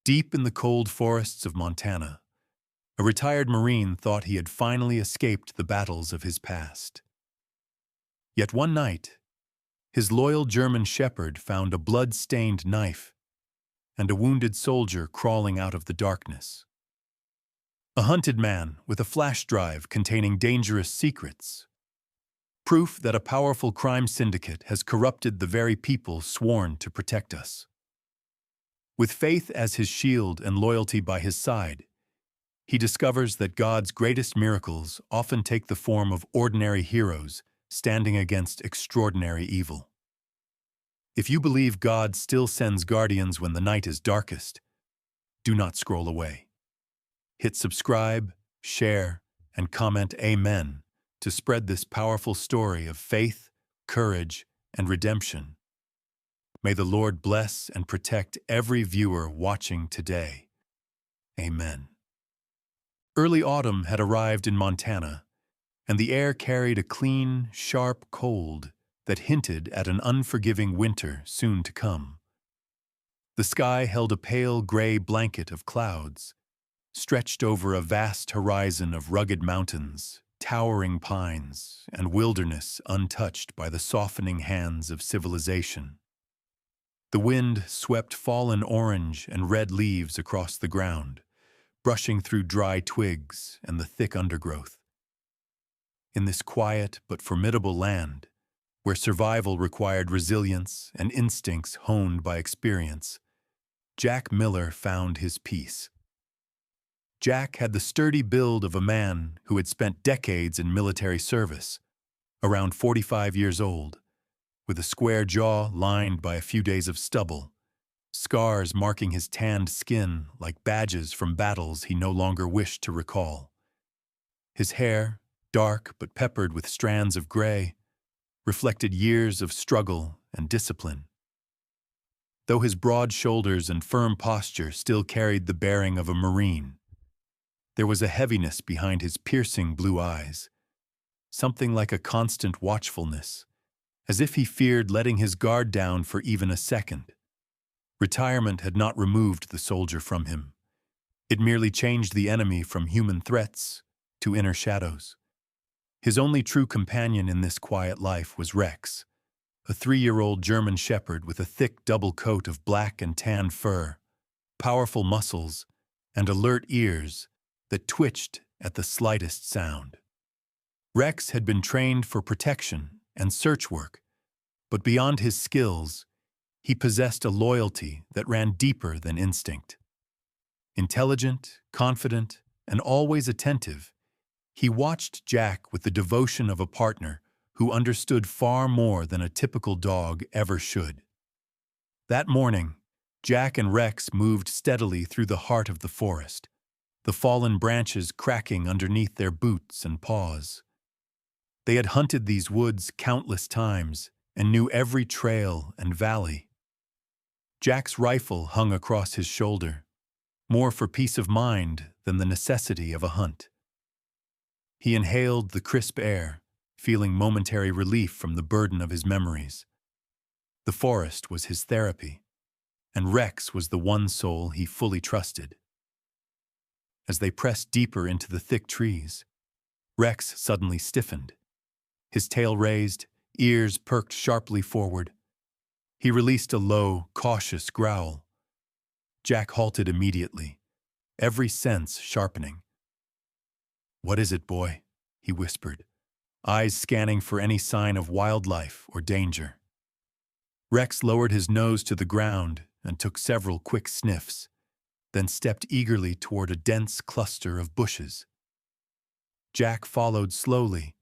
Deep in the cold forests of Montana, a retired Marine thought he had finally escaped the battles of his past. Yet one night, his loyal German shepherd found a blood-stained knife and a wounded soldier crawling out of the darkness. A hunted man with a flash drive containing dangerous secrets. Proof that a powerful crime syndicate has corrupted the very people sworn to protect us. With faith as his shield and loyalty by his side, he discovers that God's greatest miracles often take the form of ordinary heroes standing against extraordinary evil. If you believe God still sends guardians when the night is darkest, do not scroll away. Hit subscribe, share, and comment Amen to spread this powerful story of faith, courage, and redemption. May the Lord bless and protect every viewer watching today. Amen. Early autumn had arrived in Montana, and the air carried a clean, sharp cold that hinted at an unforgiving winter soon to come. The sky held a pale gray blanket of clouds, stretched over a vast horizon of rugged mountains, towering pines, and wilderness untouched by the softening hands of civilization. The wind swept fallen orange and red leaves across the ground, brushing through dry twigs and the thick undergrowth. In this quiet but formidable land, where survival required resilience and instincts honed by experience, Jack Miller found his peace. Jack had the sturdy build of a man who had spent decades in military service, around 45 years old, with a square jaw lined by a few days of stubble, scars marking his tanned skin like badges from battles he no longer wished to recall. His hair, dark but peppered with strands of gray, reflected years of struggle and discipline. Though his broad shoulders and firm posture still carried the bearing of a Marine, there was a heaviness behind his piercing blue eyes, something like a constant watchfulness, as if he feared letting his guard down for even a second. Retirement had not removed the soldier from him. It merely changed the enemy from human threats to inner shadows. His only true companion in this quiet life was Rex, a 3-year-old German shepherd with a thick double coat of black and tan fur, powerful muscles, and alert ears that twitched at the slightest sound. Rex had been trained for protection and search work, but beyond his skills, he possessed a loyalty that ran deeper than instinct. Intelligent, confident, and always attentive, he watched Jack with the devotion of a partner who understood far more than a typical dog ever should. That morning, Jack and Rex moved steadily through the heart of the forest, the fallen branches cracking underneath their boots and paws. They had hunted these woods countless times and knew every trail and valley. Jack's rifle hung across his shoulder, more for peace of mind than the necessity of a hunt. He inhaled the crisp air, feeling momentary relief from the burden of his memories. The forest was his therapy, and Rex was the one soul he fully trusted. As they pressed deeper into the thick trees, Rex suddenly stiffened. His tail raised, ears perked sharply forward. He released a low, cautious growl. Jack halted immediately, every sense sharpening. "What is it, boy?" he whispered, eyes scanning for any sign of wildlife or danger. Rex lowered his nose to the ground and took several quick sniffs, then stepped eagerly toward a dense cluster of bushes. Jack followed slowly,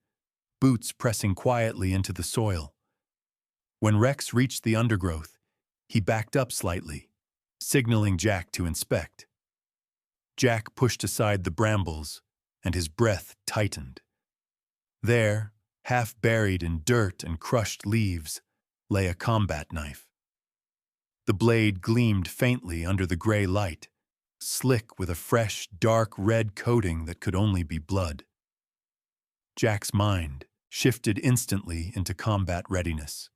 boots pressing quietly into the soil. When Rex reached the undergrowth, he backed up slightly, signaling Jack to inspect. Jack pushed aside the brambles, and his breath tightened. There, half buried in dirt and crushed leaves, lay a combat knife. The blade gleamed faintly under the gray light, slick with a fresh, dark red coating that could only be blood. Jack's mind shifted instantly into combat readiness.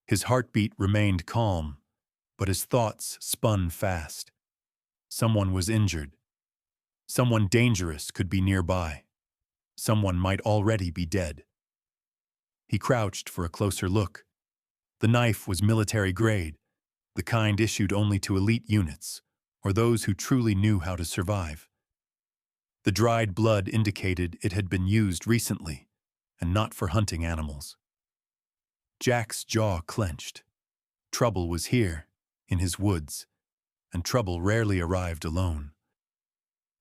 His heartbeat remained calm, but his thoughts spun fast. Someone was injured. Someone dangerous could be nearby. Someone might already be dead. He crouched for a closer look. The knife was military grade, the kind issued only to elite units, or those who truly knew how to survive. The dried blood indicated it had been used recently, and not for hunting animals. Jack's jaw clenched. Trouble was here, in his woods, and trouble rarely arrived alone.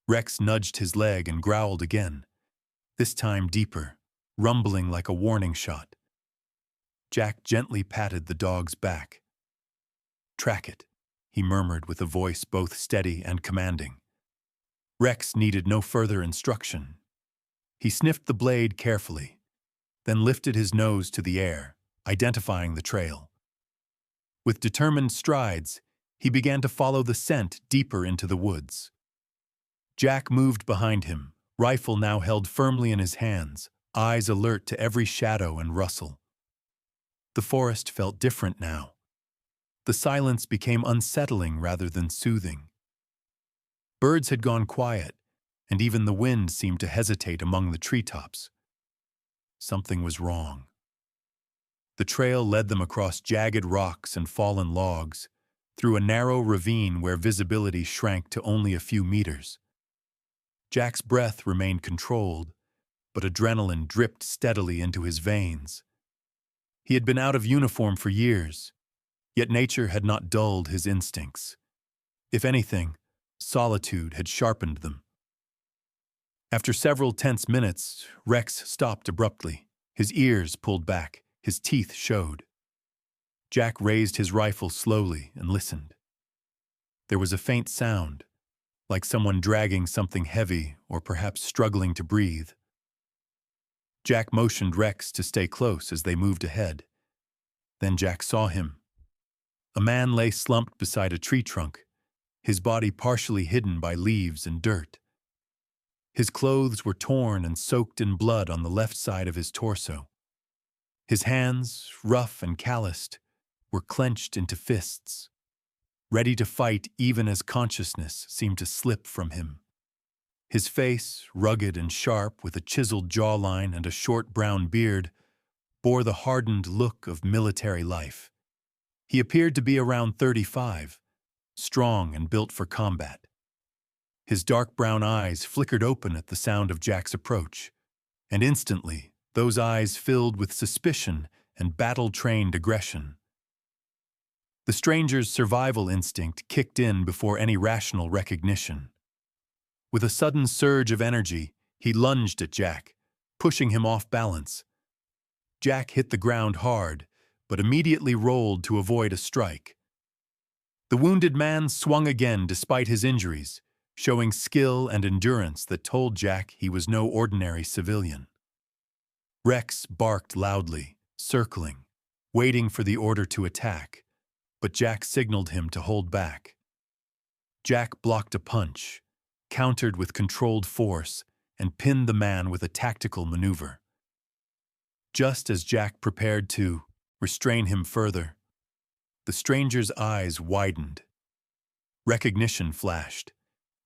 Rex nudged his leg and growled again, this time deeper, rumbling like a warning shot. Jack gently patted the dog's back. "Track it," he murmured with a voice both steady and commanding. Rex needed no further instruction. He sniffed the blade carefully, then lifted his nose to the air, identifying the trail. With determined strides, he began to follow the scent deeper into the woods. Jack moved behind him, rifle now held firmly in his hands, eyes alert to every shadow and rustle. The forest felt different now. The silence became unsettling rather than soothing. Birds had gone quiet, and even the wind seemed to hesitate among the treetops. Something was wrong. The trail led them across jagged rocks and fallen logs, through a narrow ravine where visibility shrank to only a few meters. Jack's breath remained controlled, but adrenaline dripped steadily into his veins. He had been out of uniform for years, yet nature had not dulled his instincts. If anything, solitude had sharpened them. After several tense minutes, Rex stopped abruptly, his ears pulled back, his teeth showed. Jack raised his rifle slowly and listened. There was a faint sound, like someone dragging something heavy or perhaps struggling to breathe. Jack motioned Rex to stay close as they moved ahead. Then Jack saw him. A man lay slumped beside a tree trunk, his body partially hidden by leaves and dirt. His clothes were torn and soaked in blood on the left side of his torso. His hands, rough and calloused, were clenched into fists, ready to fight even as consciousness seemed to slip from him. His face, rugged and sharp with a chiseled jawline and a short brown beard, bore the hardened look of military life. He appeared to be around 35, strong and built for combat. His dark brown eyes flickered open at the sound of Jack's approach, and instantly those eyes filled with suspicion and battle-trained aggression. The stranger's survival instinct kicked in before any rational recognition. With a sudden surge of energy, he lunged at Jack, pushing him off balance. Jack hit the ground hard, but immediately rolled to avoid a strike. The wounded man swung again despite his injuries, showing skill and endurance that told Jack he was no ordinary civilian. Rex barked loudly, circling, waiting for the order to attack, but Jack signaled him to hold back. Jack blocked a punch, countered with controlled force, and pinned the man with a tactical maneuver. Just as Jack prepared to restrain him further, the stranger's eyes widened. Recognition flashed.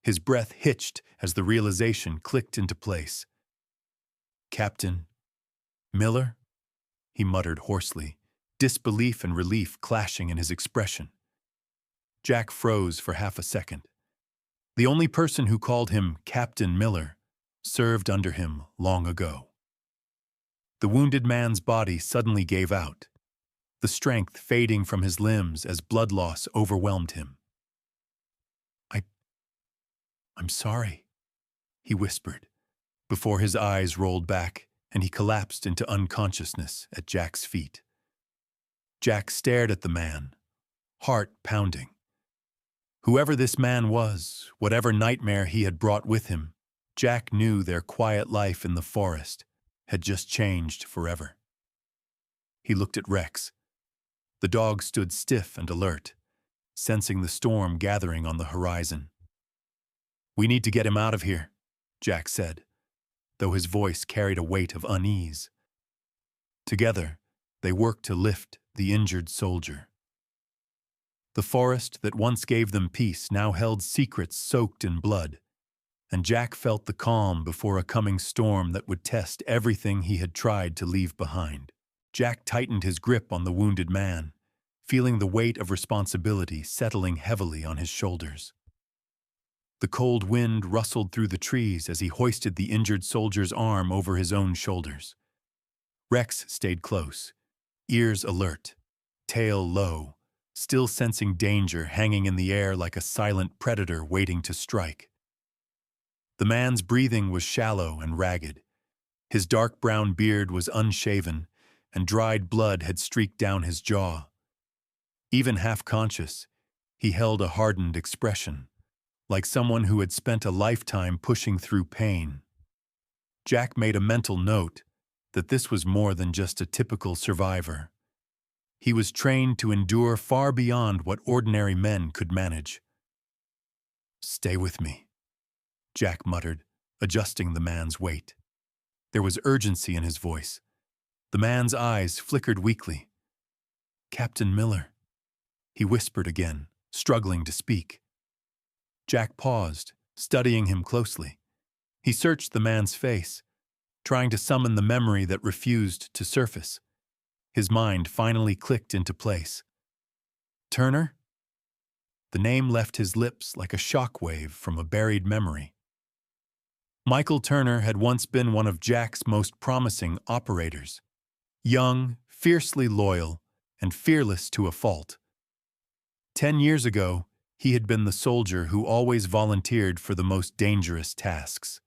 His breath hitched as the realization clicked into place. "Captain Miller?" he muttered hoarsely, disbelief and relief clashing in his expression. Jack froze for half a second. The only person who called him Captain Miller served under him long ago. The wounded man's body suddenly gave out, the strength fading from his limbs as blood loss overwhelmed him. I'm sorry," he whispered, before his eyes rolled back and he collapsed into unconsciousness at Jack's feet. Jack stared at the man, heart pounding. Whoever this man was, whatever nightmare he had brought with him, Jack knew their quiet life in the forest had just changed forever. He looked at Rex. The dog stood stiff and alert, sensing the storm gathering on the horizon. "We need to get him out of here," Jack said, though his voice carried a weight of unease. Together, they worked to lift the injured soldier. The forest that once gave them peace now held secrets soaked in blood, and Jack felt the calm before a coming storm that would test everything he had tried to leave behind. Jack tightened his grip on the wounded man, feeling the weight of responsibility settling heavily on his shoulders. The cold wind rustled through the trees as he hoisted the injured soldier's arm over his own shoulders. Rex stayed close, ears alert, tail low, still sensing danger hanging in the air like a silent predator waiting to strike. The man's breathing was shallow and ragged. His dark brown beard was unshaven, and dried blood had streaked down his jaw. Even half-conscious, he held a hardened expression, like someone who had spent a lifetime pushing through pain. Jack made a mental note that this was more than just a typical survivor. He was trained to endure far beyond what ordinary men could manage. "Stay with me," Jack muttered, adjusting the man's weight. There was urgency in his voice. The man's eyes flickered weakly. "Captain Miller," he whispered again, struggling to speak. Jack paused, studying him closely. He searched the man's face, trying to summon the memory that refused to surface. His mind finally clicked into place. "Turner?" The name left his lips like a shockwave from a buried memory. Michael Turner had once been one of Jack's most promising operators. Young, fiercely loyal, and fearless to a fault. 10 years ago, he had been the soldier who always volunteered for the most dangerous tasks,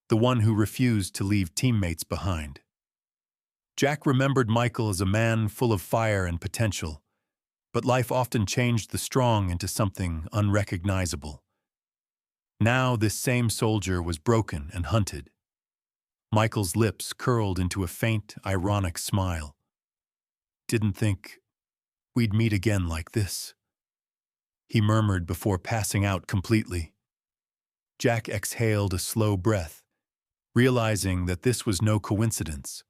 the one who refused to leave teammates behind. Jack remembered Michael as a man full of fire and potential, but life often changed the strong into something unrecognizable. Now this same soldier was broken and hunted. Michael's lips curled into a faint, ironic smile. "Didn't think we'd meet again like this," he murmured before passing out completely. Jack exhaled a slow breath, realizing that this was no coincidence.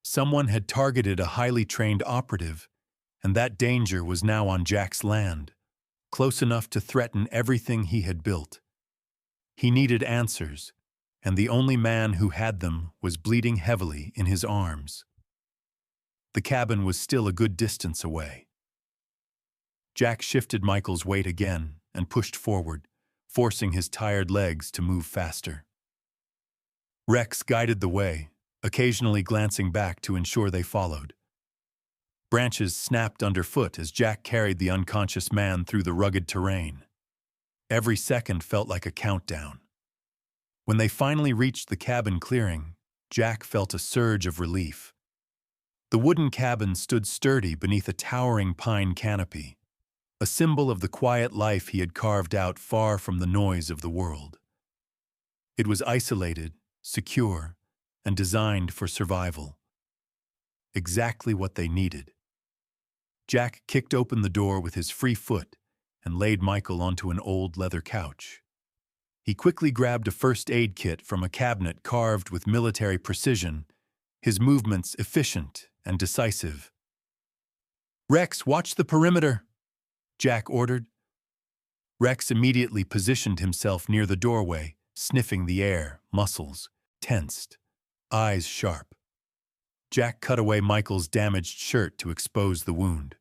Someone had targeted a highly trained operative, and that danger was now on Jack's land, close enough to threaten everything he had built. He needed answers, and the only man who had them was bleeding heavily in his arms. The cabin was still a good distance away. Jack shifted Michael's weight again and pushed forward, forcing his tired legs to move faster. Rex guided the way, occasionally glancing back to ensure they followed. Branches snapped underfoot as Jack carried the unconscious man through the rugged terrain. Every second felt like a countdown. When they finally reached the cabin clearing, Jack felt a surge of relief. The wooden cabin stood sturdy beneath a towering pine canopy, a symbol of the quiet life he had carved out far from the noise of the world. It was isolated, secure, and designed for survival. Exactly what they needed. Jack kicked open the door with his free foot and laid Michael onto an old leather couch. He quickly grabbed a first aid kit from a cabinet carved with military precision, his movements efficient and decisive. "Rex, watch the perimeter," Jack ordered. Rex immediately positioned himself near the doorway, sniffing the air, muscles tensed, eyes sharp. Jack cut away Michael's damaged shirt to expose the wound.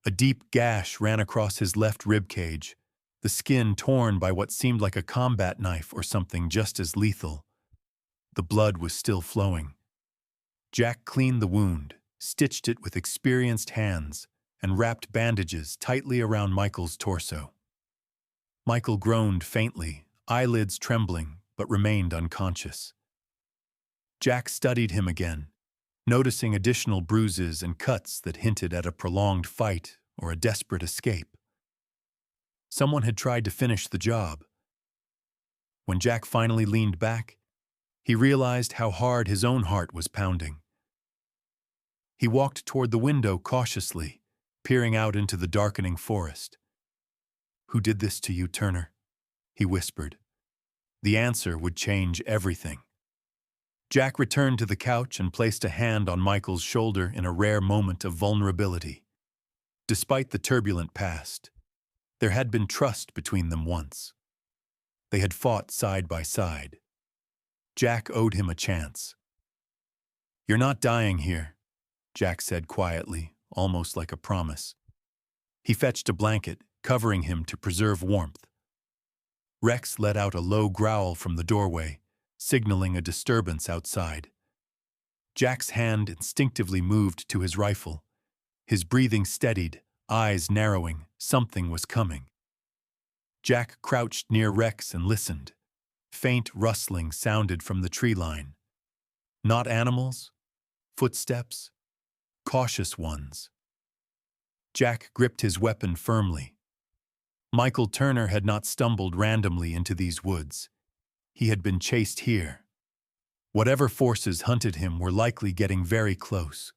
A deep gash ran across his left rib cage, the skin torn by what seemed like a combat knife or something just as lethal. The blood was still flowing. Jack cleaned the wound, stitched it with experienced hands, and wrapped bandages tightly around Michael's torso. Michael groaned faintly, eyelids trembling, but remained unconscious. Jack studied him again, noticing additional bruises and cuts that hinted at a prolonged fight or a desperate escape. Someone had tried to finish the job. When Jack finally leaned back, he realized how hard his own heart was pounding. He walked toward the window cautiously, peering out into the darkening forest. "Who did this to you, Turner?" he whispered. The answer would change everything. Jack returned to the couch and placed a hand on Michael's shoulder in a rare moment of vulnerability. Despite the turbulent past, there had been trust between them once. They had fought side by side. Jack owed him a chance. "You're not dying here," Jack said quietly, almost like a promise. He fetched a blanket, covering him to preserve warmth. Rex let out a low growl from the doorway, signaling a disturbance outside. Jack's hand instinctively moved to his rifle. His breathing steadied, eyes narrowing. Something was coming. Jack crouched near Rex and listened. Faint rustling sounded from the tree line. Not animals, footsteps, cautious ones. Jack gripped his weapon firmly. Michael Turner had not stumbled randomly into these woods. He had been chased here. Whatever forces hunted him were likely getting very close.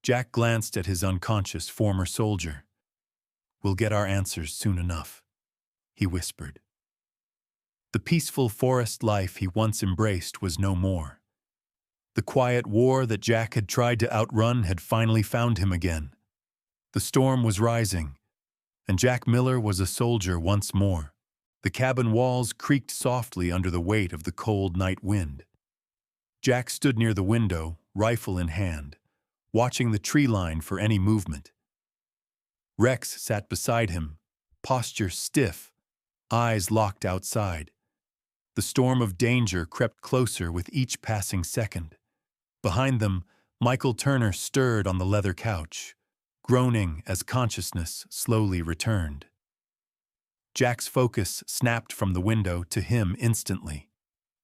Jack glanced at his unconscious former soldier. "We'll get our answers soon enough," he whispered. The peaceful forest life he once embraced was no more. The quiet war that Jack had tried to outrun had finally found him again. The storm was rising, and Jack Miller was a soldier once more. The cabin walls creaked softly under the weight of the cold night wind. Jack stood near the window, rifle in hand, watching the tree line for any movement. Rex sat beside him, posture stiff, eyes locked outside. The storm of danger crept closer with each passing second. Behind them, Michael Turner stirred on the leather couch, groaning as consciousness slowly returned. Jack's focus snapped from the window to him instantly.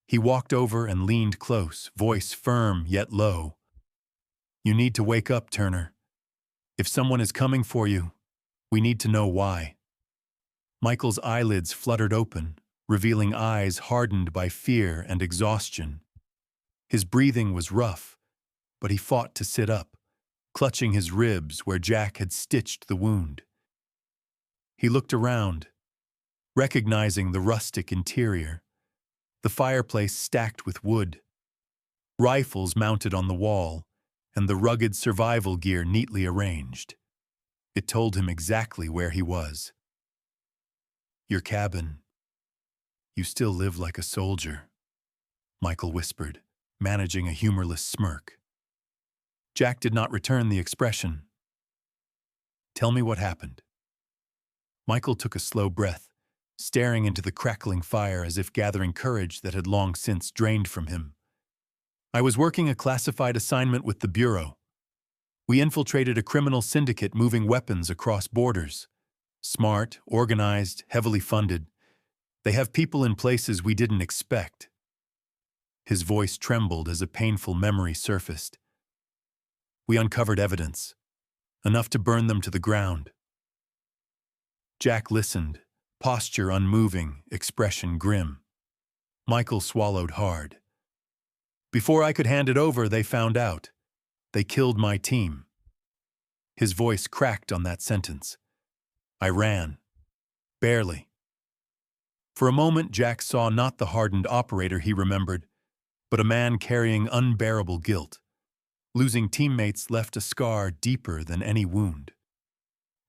He walked over and leaned close, voice firm yet low. "You need to wake up, Turner. If someone is coming for you, we need to know why." Michael's eyelids fluttered open, revealing eyes hardened by fear and exhaustion. His breathing was rough, but he fought to sit up, clutching his ribs where Jack had stitched the wound. He looked around, recognizing the rustic interior, the fireplace stacked with wood, rifles mounted on the wall, and the rugged survival gear neatly arranged. It told him exactly where he was. "Your cabin. You still live like a soldier," Michael whispered, managing a humorless smirk. Jack did not return the expression. "Tell me what happened." Michael took a slow breath, staring into the crackling fire as if gathering courage that had long since drained from him. "I was working a classified assignment with the Bureau. We infiltrated a criminal syndicate moving weapons across borders. Smart, organized, heavily funded. They have people in places we didn't expect." His voice trembled as a painful memory surfaced. "We uncovered evidence, enough to burn them to the ground." Jack listened, posture unmoving, expression grim. Michael swallowed hard. "Before I could hand it over, they found out. They killed my team." His voice cracked on that sentence. "I ran. Barely." For a moment, Jack saw not the hardened operator he remembered, but a man carrying unbearable guilt. Losing teammates left a scar deeper than any wound.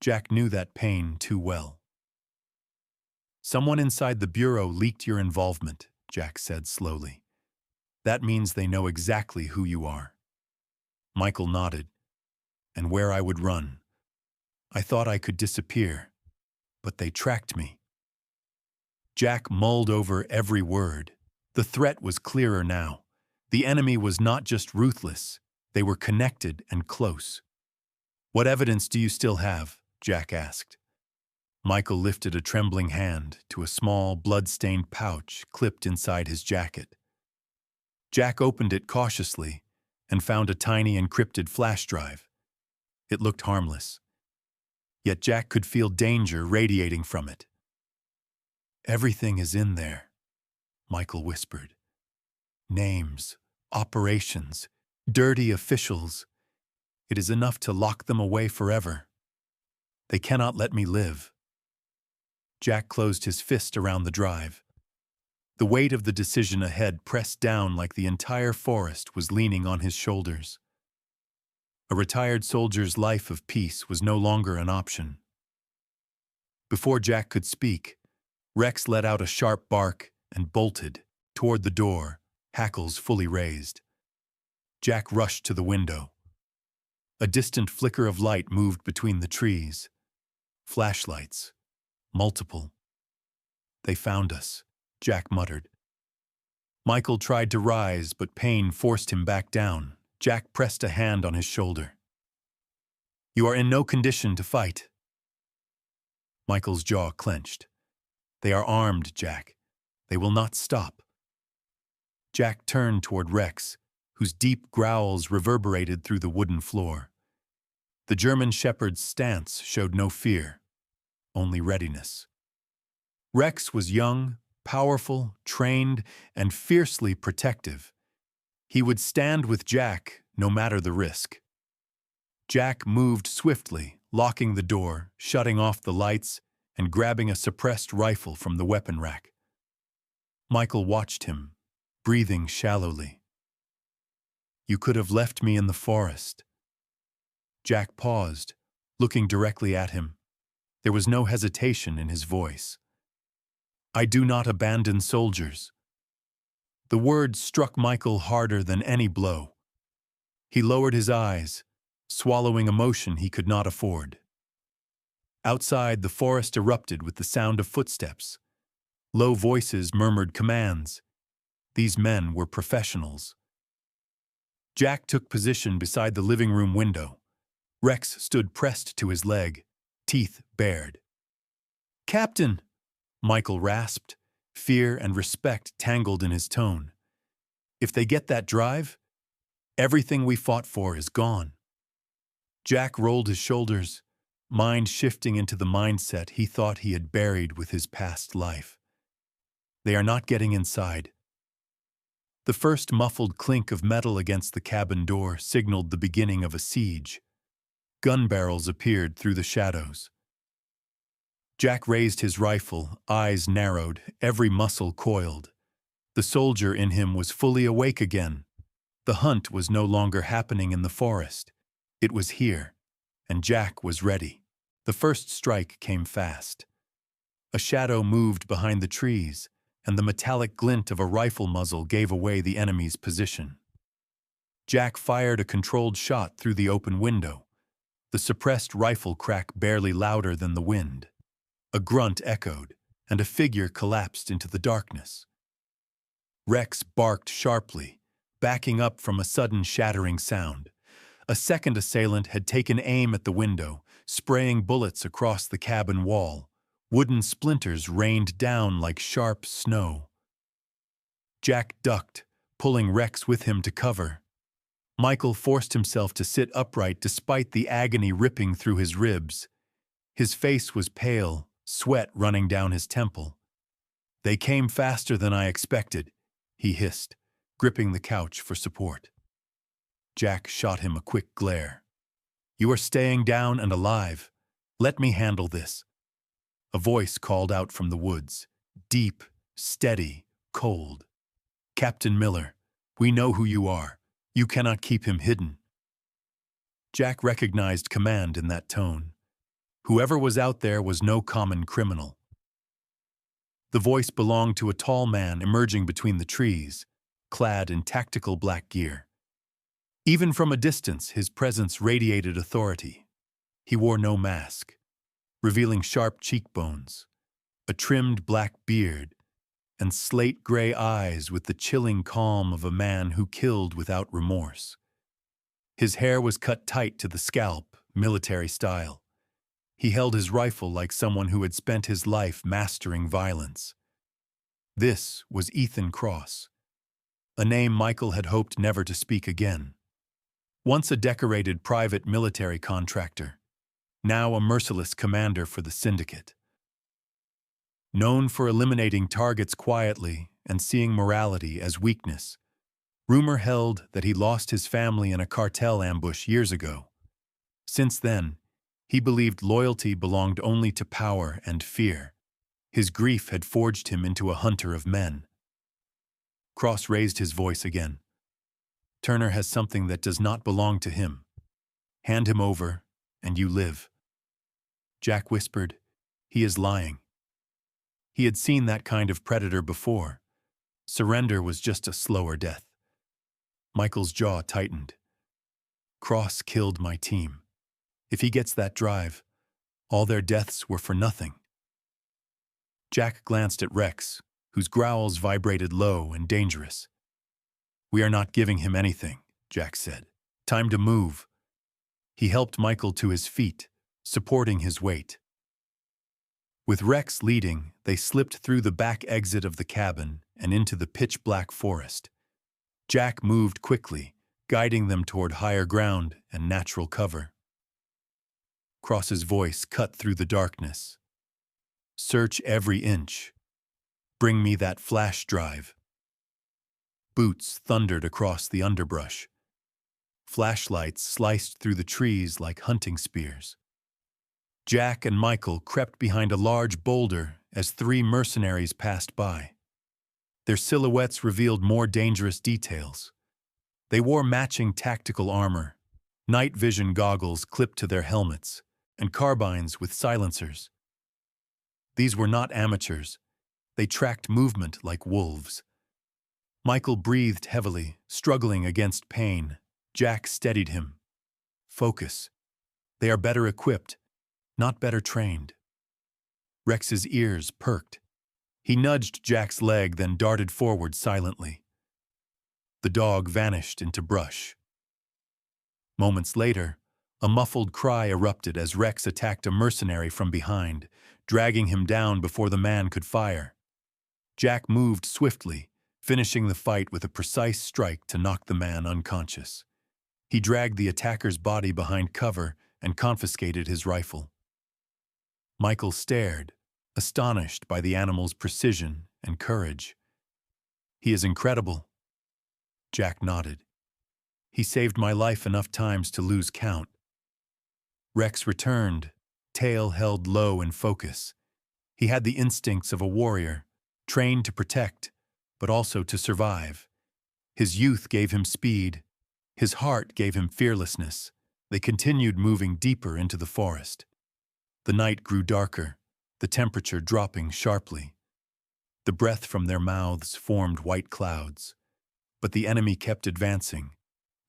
Jack knew that pain too well. "Someone inside the Bureau leaked your involvement," Jack said slowly. "That means they know exactly who you are." Michael nodded. "And where I would run. I thought I could disappear, but they tracked me." Jack mulled over every word. The threat was clearer now. The enemy was not just ruthless, they were connected and close. "What evidence do you still have?" Jack asked. Michael lifted a trembling hand to a small, blood-stained pouch clipped inside his jacket. Jack opened it cautiously and found a tiny encrypted flash drive. It looked harmless. Yet Jack could feel danger radiating from it. "Everything is in there," Michael whispered. "Names, operations, dirty officials. It is enough to lock them away forever. They cannot let me live." Jack closed his fist around the drive. The weight of the decision ahead pressed down like the entire forest was leaning on his shoulders. A retired soldier's life of peace was no longer an option. Before Jack could speak, Rex let out a sharp bark and bolted toward the door, hackles fully raised. Jack rushed to the window. A distant flicker of light moved between the trees. Flashlights. Multiple. "They found us," Jack muttered. Michael tried to rise, but pain forced him back down. Jack pressed a hand on his shoulder. "You are in no condition to fight." Michael's jaw clenched. "They are armed, Jack. They will not stop." Jack turned toward Rex, whose deep growls reverberated through the wooden floor. The German shepherd's stance showed no fear, only readiness. Rex was young, powerful, trained, and fiercely protective. He would stand with Jack no matter the risk. Jack moved swiftly, locking the door, shutting off the lights, and grabbing a suppressed rifle from the weapon rack. Michael watched him, breathing shallowly. "You could have left me in the forest." Jack paused, looking directly at him. There was no hesitation in his voice. "I do not abandon soldiers." The words struck Michael harder than any blow. He lowered his eyes, swallowing emotion he could not afford. Outside, the forest erupted with the sound of footsteps. Low voices murmured commands. These men were professionals. Jack took position beside the living room window. Rex stood pressed to his leg, teeth bared. "Captain!" Michael rasped, fear and respect tangled in his tone. "If they get that drive, everything we fought for is gone." Jack rolled his shoulders, mind shifting into the mindset he thought he had buried with his past life. "They are not getting inside." The first muffled clink of metal against the cabin door signaled the beginning of a siege. Gun barrels appeared through the shadows. Jack raised his rifle, eyes narrowed, every muscle coiled. The soldier in him was fully awake again. The hunt was no longer happening in the forest. It was here, and Jack was ready. The first strike came fast. A shadow moved behind the trees, and the metallic glint of a rifle muzzle gave away the enemy's position. Jack fired a controlled shot through the open window, the suppressed rifle crack barely louder than the wind. A grunt echoed, and a figure collapsed into the darkness. Rex barked sharply, backing up from a sudden shattering sound. A second assailant had taken aim at the window, spraying bullets across the cabin wall. Wooden splinters rained down like sharp snow. Jack ducked, pulling Rex with him to cover. Michael forced himself to sit upright despite the agony ripping through his ribs. His face was pale, sweat running down his temple. "They came faster than I expected," he hissed, gripping the couch for support. Jack shot him a quick glare. "You are staying down and alive. Let me handle this." A voice called out from the woods, deep, steady, cold. "Captain Miller, we know who you are. You cannot keep him hidden." Jack recognized command in that tone. Whoever was out there was no common criminal. The voice belonged to a tall man emerging between the trees, clad in tactical black gear. Even from a distance, his presence radiated authority. He wore no mask, revealing sharp cheekbones, a trimmed black beard, and slate-gray eyes with the chilling calm of a man who killed without remorse. His hair was cut tight to the scalp, military style. He held his rifle like someone who had spent his life mastering violence. This was Ethan Cross, a name Michael had hoped never to speak again. Once a decorated private military contractor, now a merciless commander for the syndicate. Known for eliminating targets quietly and seeing morality as weakness, rumor held that he lost his family in a cartel ambush years ago. Since then, he believed loyalty belonged only to power and fear. His grief had forged him into a hunter of men. Cross raised his voice again. "Turner has something that does not belong to him." Hand him over, and you live." Jack whispered, "He is lying." He had seen that kind of predator before. Surrender was just a slower death. Michael's jaw tightened. Cross killed my team. If he gets that drive, all their deaths were for nothing. Jack glanced at Rex, whose growls vibrated low and dangerous. "We are not giving him anything," Jack said. "Time to move." He helped Michael to his feet, supporting his weight. With Rex leading, they slipped through the back exit of the cabin and into the pitch-black forest. Jack moved quickly, guiding them toward higher ground and natural cover. Cross's voice cut through the darkness. "Search every inch. Bring me that flash drive." Boots thundered across the underbrush. Flashlights sliced through the trees like hunting spears. Jack and Michael crept behind a large boulder as 3 mercenaries passed by. Their silhouettes revealed more dangerous details. They wore matching tactical armor, night vision goggles clipped to their helmets, and carbines with silencers. These were not amateurs. They tracked movement like wolves. Michael breathed heavily, struggling against pain. Jack steadied him. "Focus. They are better equipped, not better trained." Rex's ears perked. He nudged Jack's leg, then darted forward silently. The dog vanished into brush. Moments later, a muffled cry erupted as Rex attacked a mercenary from behind, dragging him down before the man could fire. Jack moved swiftly, finishing the fight with a precise strike to knock the man unconscious. He dragged the attacker's body behind cover and confiscated his rifle. Michael stared, astonished by the animal's precision and courage. "He is incredible." Jack nodded. "He saved my life enough times to lose count." Rex returned, tail held low in focus. He had the instincts of a warrior, trained to protect, but also to survive. His youth gave him speed. His heart gave him fearlessness. They continued moving deeper into the forest. The night grew darker, the temperature dropping sharply. The breath from their mouths formed white clouds. But the enemy kept advancing,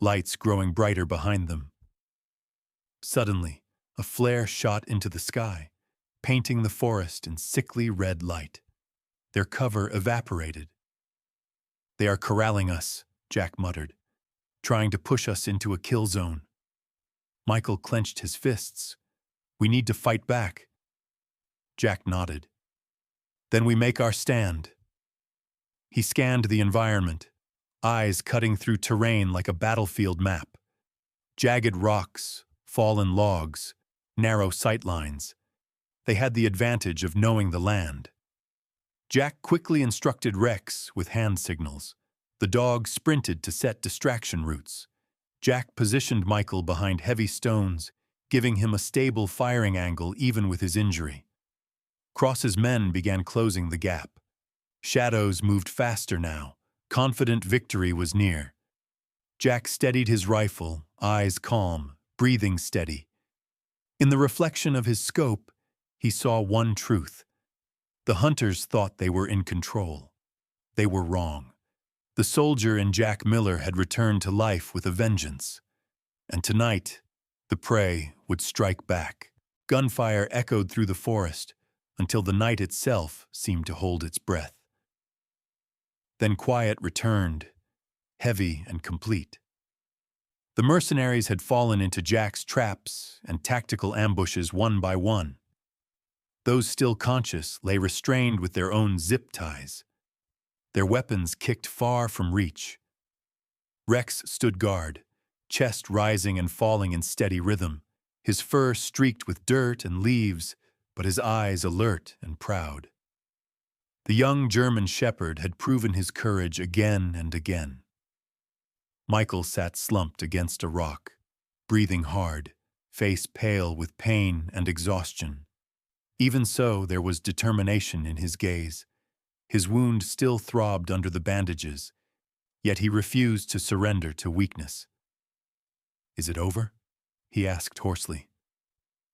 lights growing brighter behind them. Suddenly, a flare shot into the sky, painting the forest in sickly red light. Their cover evaporated. "They are corralling us," Jack muttered, "trying to push us into a kill zone." Michael clenched his fists. "We need to fight back." Jack nodded. "Then we make our stand." He scanned the environment, eyes cutting through terrain like a battlefield map. Jagged rocks, fallen logs, narrow sightlines. They had the advantage of knowing the land. Jack quickly instructed Rex with hand signals. The dog sprinted to set distraction routes. Jack positioned Michael behind heavy stones, giving him a stable firing angle even with his injury. Cross's men began closing the gap. Shadows moved faster now. Confident victory was near. Jack steadied his rifle, eyes calm, breathing steady. In the reflection of his scope, he saw one truth. The hunters thought they were in control. They were wrong. The soldier in Jack Miller had returned to life with a vengeance. And tonight, the prey would strike back. Gunfire echoed through the forest until the night itself seemed to hold its breath. Then quiet returned, heavy and complete. The mercenaries had fallen into Jack's traps and tactical ambushes one by one. Those still conscious lay restrained with their own zip ties. Their weapons kicked far from reach. Rex stood guard, chest rising and falling in steady rhythm, his fur streaked with dirt and leaves, but his eyes alert and proud. The young German shepherd had proven his courage again and again. Michael sat slumped against a rock, breathing hard, face pale with pain and exhaustion. Even so, there was determination in his gaze. His wound still throbbed under the bandages, yet he refused to surrender to weakness. "Is it over?" he asked hoarsely.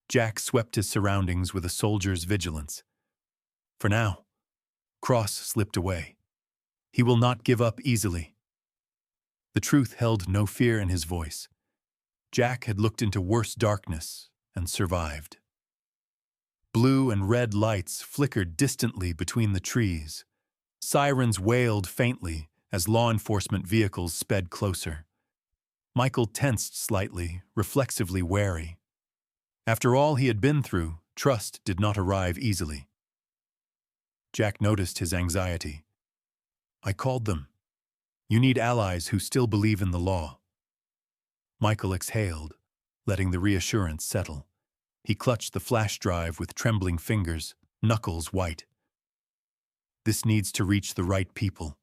Jack swept his surroundings with a soldier's vigilance. For now, Cross slipped away. He will not give up easily. The truth held no fear in his voice. Jack had looked into worse darkness and survived. Blue and red lights flickered distantly between the trees. Sirens wailed faintly as law enforcement vehicles sped closer. Michael tensed slightly, reflexively wary. After all he had been through, trust did not arrive easily. Jack noticed his anxiety. I called them. You need allies who still believe in the law. Michael exhaled, letting the reassurance settle. He clutched the flash drive with trembling fingers, knuckles white. This needs to reach the right people.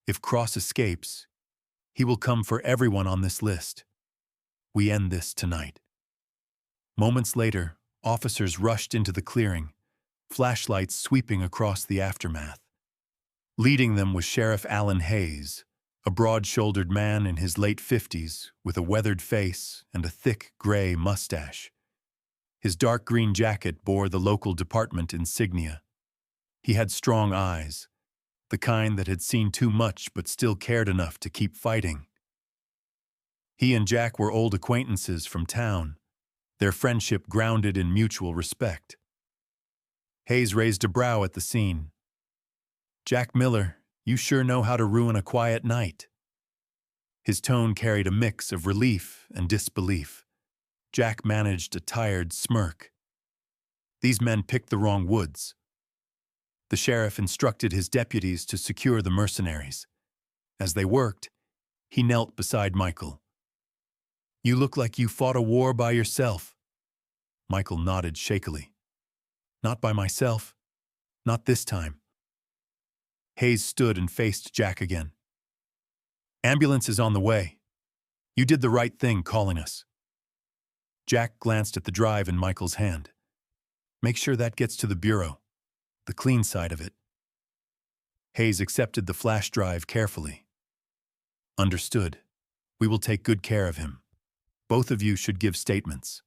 If Cross escapes, he will come for everyone on this list. We end this tonight. Moments later, officers rushed into the clearing, flashlights sweeping across the aftermath. Leading them was Sheriff Alan Hayes, a broad-shouldered man in his late 50s with a weathered face and a thick gray mustache. His dark green jacket bore the local department insignia. He had strong eyes, the kind that had seen too much but still cared enough to keep fighting. He and Jack were old acquaintances from town, their friendship grounded in mutual respect. Hayes raised a brow at the scene. Jack Miller, you sure know how to ruin a quiet night. His tone carried a mix of relief and disbelief. Jack managed a tired smirk. These men picked the wrong woods. The sheriff instructed his deputies to secure the mercenaries. As they worked, he knelt beside Michael. You look like you fought a war by yourself. Michael nodded shakily. Not by myself. Not this time. Hayes stood and faced Jack again. Ambulance is on the way. You did the right thing calling us. Jack glanced at the drive in Michael's hand. Make sure that gets to the bureau, the clean side of it. Hayes accepted the flash drive carefully. Understood. We will take good care of him. Both of you should give statements.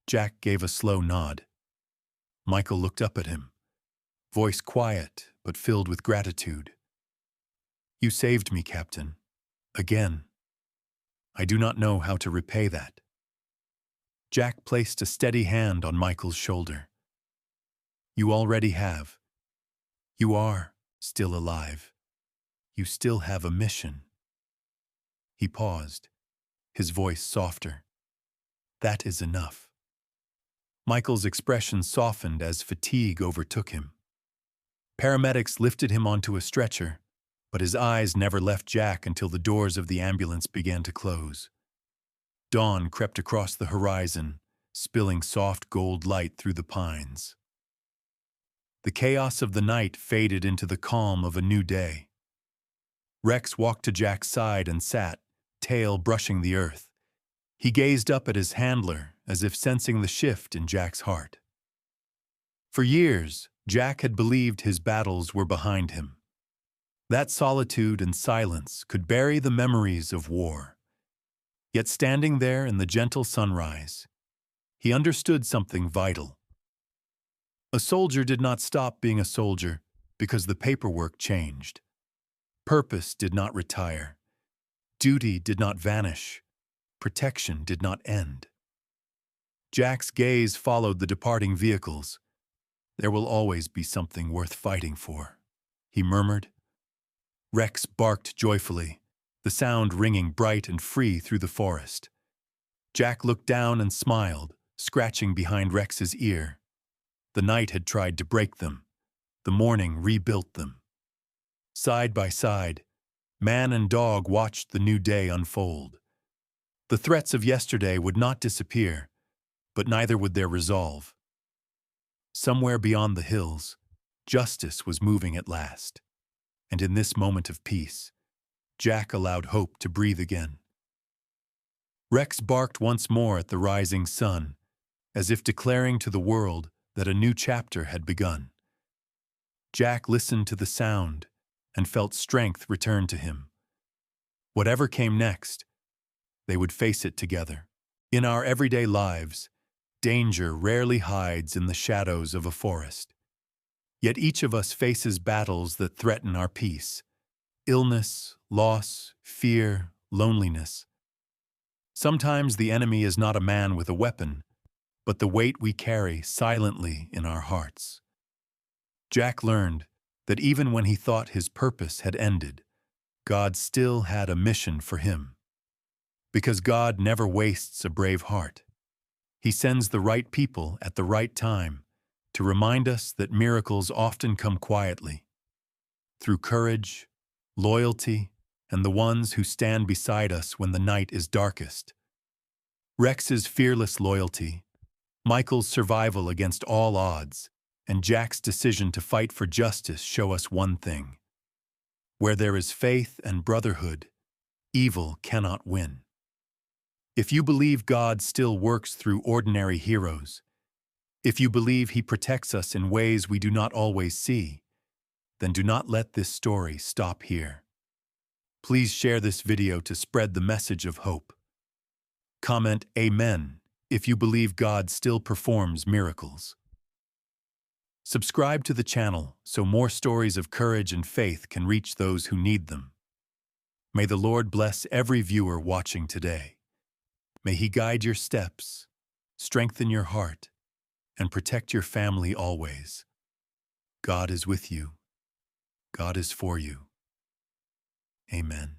Jack gave a slow nod. Michael looked up at him, voice quiet but filled with gratitude. You saved me, Captain. Again. I do not know how to repay that. Jack placed a steady hand on Michael's shoulder. You already have. You are still alive. You still have a mission. He paused, his voice softer. That is enough. Michael's expression softened as fatigue overtook him. Paramedics lifted him onto a stretcher, but his eyes never left Jack until the doors of the ambulance began to close. Dawn crept across the horizon, spilling soft gold light through the pines. The chaos of the night faded into the calm of a new day. Rex walked to Jack's side and sat, tail brushing the earth. He gazed up at his handler as if sensing the shift in Jack's heart. For years, Jack had believed his battles were behind him. That solitude and silence could bury the memories of war. Yet standing there in the gentle sunrise, he understood something vital. A soldier did not stop being a soldier because the paperwork changed. Purpose did not retire. Duty did not vanish. Protection did not end. Jack's gaze followed the departing vehicles. There will always be something worth fighting for, he murmured. Rex barked joyfully, the sound ringing bright and free through the forest. Jack looked down and smiled, scratching behind Rex's ear. The night had tried to break them. The morning rebuilt them. Side by side, man and dog watched the new day unfold. The threats of yesterday would not disappear, but neither would their resolve. Somewhere beyond the hills, justice was moving at last. And in this moment of peace, Jack allowed hope to breathe again. Rex barked once more at the rising sun, as if declaring to the world that a new chapter had begun. Jack listened to the sound and felt strength return to him. Whatever came next, they would face it together. In our everyday lives, danger rarely hides in the shadows of a forest. Yet each of us faces battles that threaten our peace: illness, loss, fear, loneliness. Sometimes the enemy is not a man with a weapon, but the weight we carry silently in our hearts. Jack learned that even when he thought his purpose had ended, God still had a mission for him. Because God never wastes a brave heart. He sends the right people at the right time to remind us that miracles often come quietly, through courage, loyalty, and the ones who stand beside us when the night is darkest. Rex's fearless loyalty, Michael's survival against all odds, and Jack's decision to fight for justice show us one thing: where there is faith and brotherhood, evil cannot win. If you believe God still works through ordinary heroes, if you believe He protects us in ways we do not always see, then do not let this story stop here. Please share this video to spread the message of hope. Comment Amen if you believe God still performs miracles. Subscribe to the channel so more stories of courage and faith can reach those who need them. May the Lord bless every viewer watching today. May He guide your steps, strengthen your heart, and protect your family always. God is with you. God is for you. Amen.